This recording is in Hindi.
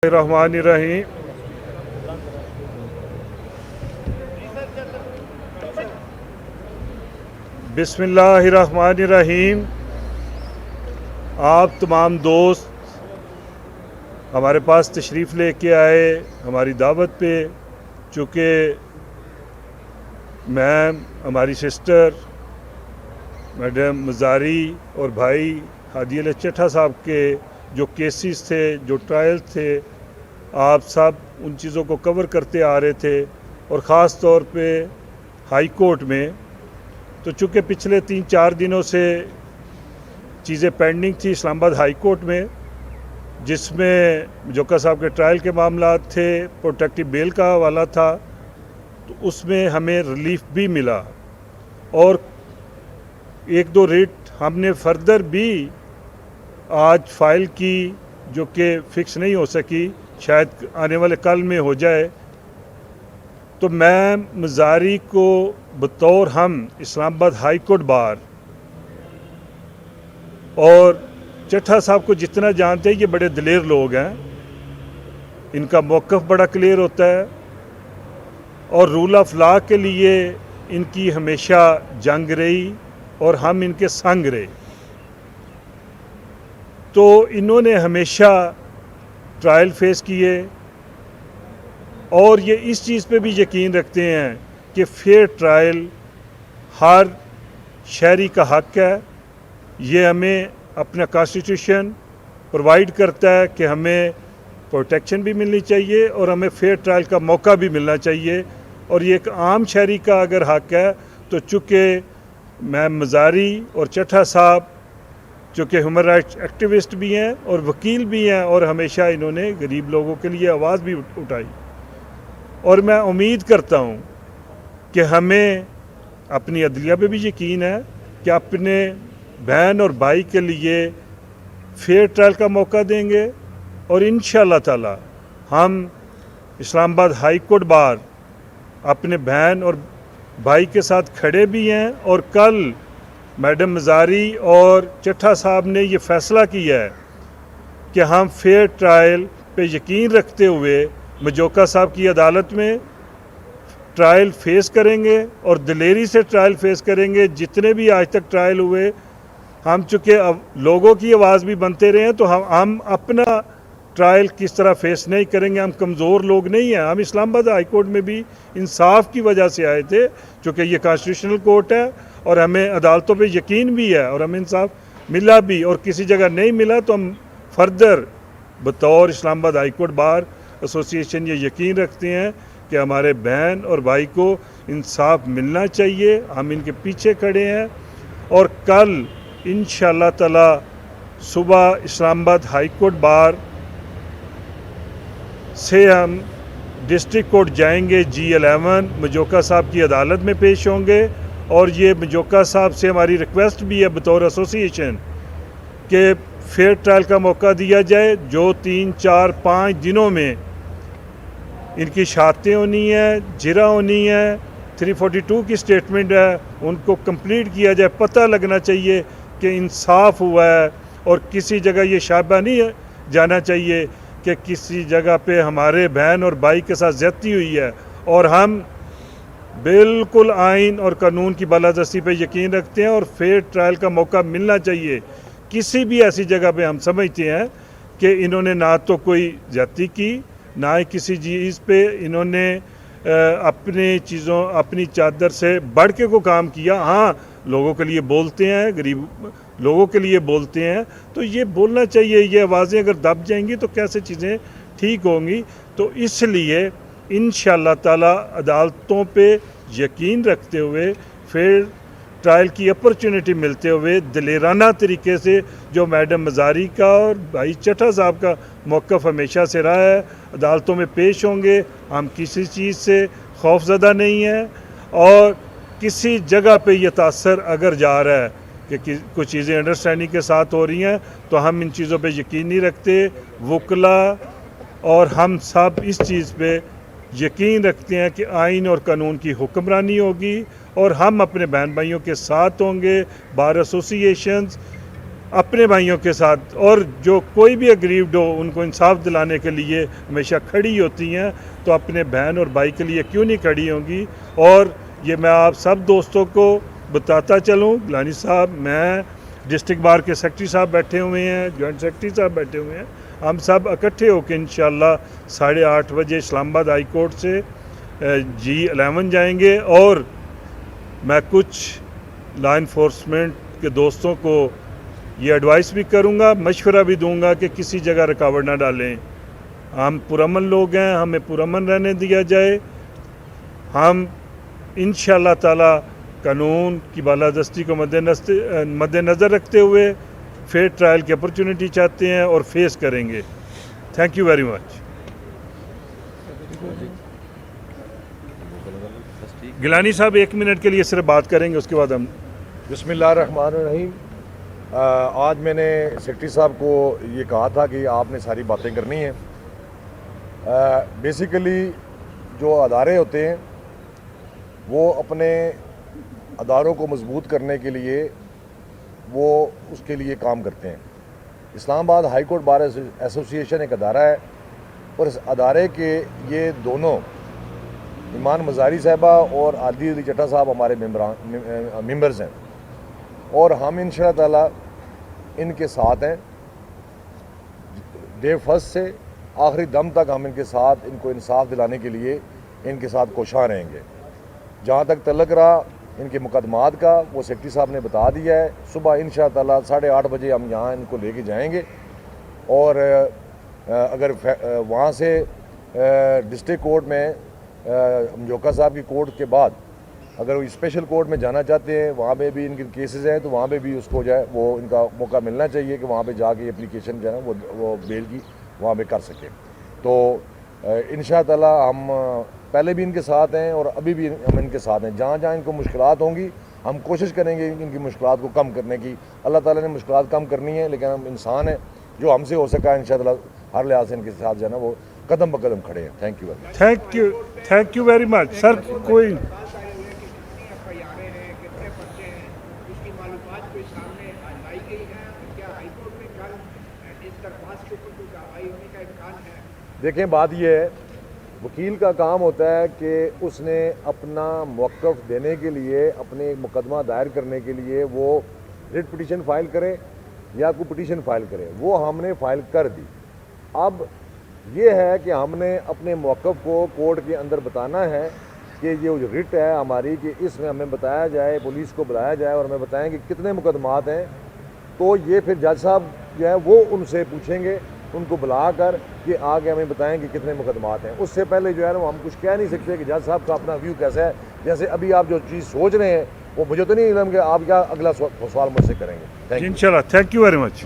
रहमानिर्रहीम। बिस्मिल्लाहिर्रहमानिर्रहीम। आप तमाम दोस्त हमारे पास तशरीफ़ लेके आए हमारी दावत पे, चूँकि मैम, हमारी सिस्टर मैडम मज़ारी और भाई हादी अली चट्ठा साहब के जो केसेस थे, जो ट्रायल थे, आप सब उन चीज़ों को कवर करते आ रहे थे। और ख़ास तौर पे हाई कोर्ट में तो चूँकि पिछले 3-4 दिनों से चीज़ें पेंडिंग थी इस्लामाबाद हाई कोर्ट में, जिसमें मजोका साहब के ट्रायल के मामला थे, प्रोटेक्टिव बेल का हवाला था, तो उसमें हमें रिलीफ भी मिला। और 1-2 रिट हमने फर्दर भी आज फाइल की, जो कि फ़िक्स नहीं हो सकी, शायद आने वाले कल में हो जाए। तो मैं मज़ारी को बतौर हम इस्लामाबाद हाई कोर्ट बार और चट्ठा साहब को जितना जानते हैं, ये बड़े दिलेर लोग हैं, इनका मौक़िफ़ बड़ा क्लियर होता है और रूल ऑफ लॉ के लिए इनकी हमेशा जंग रही और हम इनके संग रहे। तो इन्होंने हमेशा ट्रायल फेस किए और ये इस चीज़ पे भी यकीन रखते हैं कि फेयर ट्रायल हर शहरी का हक है। ये हमें अपना कॉन्स्टिट्यूशन प्रोवाइड करता है कि हमें प्रोटेक्शन भी मिलनी चाहिए और हमें फेयर ट्रायल का मौका भी मिलना चाहिए। और ये एक आम शहरी का अगर हक है, तो चूँकि मैम मज़ारी और चट्ठा साहब चूँकि ह्यूमन राइट्स एक्टिविस्ट भी हैं और वकील भी हैं, और हमेशा इन्होंने गरीब लोगों के लिए आवाज़ भी उठाई। और मैं उम्मीद करता हूँ कि हमें अपनी अदलिया पे भी यकीन है कि अपने बहन और भाई के लिए फेयर ट्रायल का मौका देंगे। और इंशाअल्लाह ताला हम इस्लामाबाद हाई कोर्ट बार अपने बहन और भाई के साथ खड़े भी हैं। और कल मैडम मज़ारी और चट्ठा साहब ने ये फ़ैसला किया है कि हम फेयर ट्रायल पे यकीन रखते हुए मजोका साहब की अदालत में ट्रायल फेस करेंगे और दिलेरी से ट्रायल फेस करेंगे। जितने भी आज तक ट्रायल हुए, हम चूँकि लोगों की आवाज़ भी बनते रहे हैं, तो हम अपना ट्रायल किस तरह फेस नहीं करेंगे। हम कमज़ोर लोग नहीं हैं। हम इस्लामाबाद हाई कोर्ट में भी इंसाफ की वजह से आए थे, चूँकि ये कॉन्स्टिट्यूशनल कोर्ट है और हमें अदालतों पे यकीन भी है और हमें इंसाफ मिला भी। और किसी जगह नहीं मिला तो हम फर्दर बतौर Islamabad high court bar association ये यकीन रखते हैं कि हमारे बहन और भाई को इंसाफ मिलना चाहिए। हम इनके पीछे खड़े हैं। और कल इंशाअल्लाह ताला सुबह इस्लामाबाद हाई कोर्ट बार से हम डिस्ट्रिक्ट कोर्ट जाएंगे, G11 मजोका साहब की अदालत में पेश होंगे। और ये मजोका साहब से हमारी रिक्वेस्ट भी है बतौर एसोसिएशन कि फेयर ट्रायल का मौका दिया जाए। जो 3-4-5 दिनों में इनकी शहादतें होनी है, जिरा होनी है, 342 की स्टेटमेंट है, उनको कंप्लीट किया जाए। पता लगना चाहिए कि इंसाफ हुआ है और किसी जगह ये शाबा नहीं जाना चाहिए कि किसी जगह पे हमारे बहन और भाई के साथ ज़्यादती हुई है। और हम बिल्कुल आइन और कानून की बालादस्ती पे यकीन रखते हैं और फेयर ट्रायल का मौका मिलना चाहिए। किसी भी ऐसी जगह पे हम समझते हैं कि इन्होंने ना तो कोई ज़्यादती की, ना ही किसी चीज़ पे इन्होंने अपनी चादर से बढ़ के को काम किया। हाँ, लोगों के लिए बोलते हैं, गरीब लोगों के लिए बोलते हैं, तो ये बोलना चाहिए। ये आवाज़ें अगर दब जाएंगी तो कैसे चीज़ें ठीक होंगी। तो इसलिए इंशाअल्लाह ताला अदालतों पे यकीन रखते हुए, फेयर ट्रायल की अपॉर्चुनिटी मिलते हुए, दिलेराना तरीके से जो मैडम मज़ारी का और भाई चट्ठा साहब का मौक़िफ़ हमेशा से रहा है, अदालतों में पेश होंगे। हम किसी चीज़ से खौफज़दा नहीं हैं और किसी जगह पे ये तासर अगर जा रहा है कि कुछ चीज़ें अंडरस्टैंडिंग के साथ हो रही हैं, तो हम इन चीज़ों पे यकीन नहीं रखते। वकला और हम सब इस चीज़ पे यकीन रखते हैं कि आइन और कानून की हुक्मरानी होगी और हम अपने बहन भाइयों के साथ होंगे। बार एसोसिएशंस अपने भाइयों के साथ, और जो कोई भी अग्रीव्ड हो उनको इंसाफ दिलाने के लिए हमेशा खड़ी होती हैं, तो अपने बहन और भाई के लिए क्यों नहीं खड़ी होंगी। और ये मैं आप सब दोस्तों को बताता चलूँ, गिलानी साहब, मैं, डिस्ट्रिक्ट बार के सेक्रेटरी साहब बैठे हुए हैं, जॉइंट सेक्रेटरी साहब बैठे हुए हैं, हम सब इकट्ठे होकर इंशाल्लाह 8:30 बजे इस्लामाबाद हाई कोर्ट से G11 जाएंगे। और मैं कुछ लॉ इन्फोर्समेंट के दोस्तों को ये एडवाइस भी करूँगा, मशवरा भी दूँगा कि किसी जगह रुकावट ना डालें। हम पुरअमन लोग हैं, हमें पुरअमन रहने दिया जाए। हम इंशाअल्लाह ताला कानून की बालादस्ती को मद्देनज़र रखते हुए फेयर ट्रायल की अपॉर्चुनिटी चाहते हैं और फेस करेंगे। Thank you very much. Gilani साहब 1 मिनट के लिए सिर्फ बात करेंगे, उसके बाद हम। बिस्मिल्लाहिर्रहमानिर्रहीम। आज मैंने सेक्रेटरी साहब को ये कहा था कि आपने सारी बातें करनी हैं। बेसिकली जो अदारे होते हैं वो अपने अदारों को मजबूत करने के लिए वो उसके लिए काम करते हैं। Islamabad high court bar association एक अदारा है और इस अदारे के ये दोनों ईमान मज़ारी साहबा और आदिल अली चट्टा साहब हमारे मेंबर्स हैं और हम इंशाअल्लाह ताला इनके साथ हैं। डे फर्स्ट से आखिरी दम तक हम इनके साथ, इनको इंसाफ दिलाने के लिए इनके साथ कोशां रहेंगे। जहाँ तक तल्लक रहा इनके मुकदमात का, वो सेक्रेटरी साहब ने बता दिया है। सुबह इंशाअल्लाह ताला 8:30 बजे हम यहाँ इनको लेके जाएंगे और अगर वहाँ से डिस्ट्रिक्ट कोर्ट में जोका साहब की कोर्ट के बाद अगर वो स्पेशल कोर्ट में जाना चाहते हैं, वहाँ पे भी इनके केसेस हैं, तो वहाँ पे भी उसको जो है वो इनका मौका मिलना चाहिए कि वहाँ पे जाके एप्लीकेशन जो है वो बेल की वहाँ पे कर सकें। तो इंशाअल्लाह ताला हम पहले भी इनके साथ हैं और अभी भी हम इनके साथ हैं। जहाँ जहाँ इनको मुश्किलात होंगी हम कोशिश करेंगे इनकी मुश्किलात को कम करने की। अल्लाह ताला ने मुश्किलात कम करनी है, लेकिन हम इंसान हैं, जो हमसे हो सका इंशाअल्लाह हर लिहाज से इनके साथ जो है ना वो कदम ब कदम खड़े हैं। Thank you, thank you very much sir. कोई देखें, बात यह है, वकील का काम होता है कि उसने अपना मौक़िफ़ देने के लिए, अपने मुकदमा दायर करने के लिए वो रिट पिटीशन फ़ाइल करे या कोई पिटीशन फ़ाइल करे। वो हमने फ़ाइल कर दी। अब ये है कि हमने अपने मौक़िफ़ को कोर्ट के अंदर बताना है कि ये जो रिट है हमारी, कि इसमें हमें बताया जाए, पुलिस को बुलाया जाए और हमें बताएं कि कितने मुकदमात हैं। तो ये फिर जज साहब जो है वो उनसे पूछेंगे, उनको बुलाकर कि आगे हमें बताएं कि कितने मुकदमात हैं। उससे पहले जो है ना हम कुछ कह नहीं सकते कि जज साहब का अपना व्यू कैसा है। जैसे अभी आप जो चीज़ सोच रहे हैं वो मुझे तो नहीं इल्म कि आप क्या अगला सवाल मुझसे करेंगे। इंशाल्लाह। Thank you very much.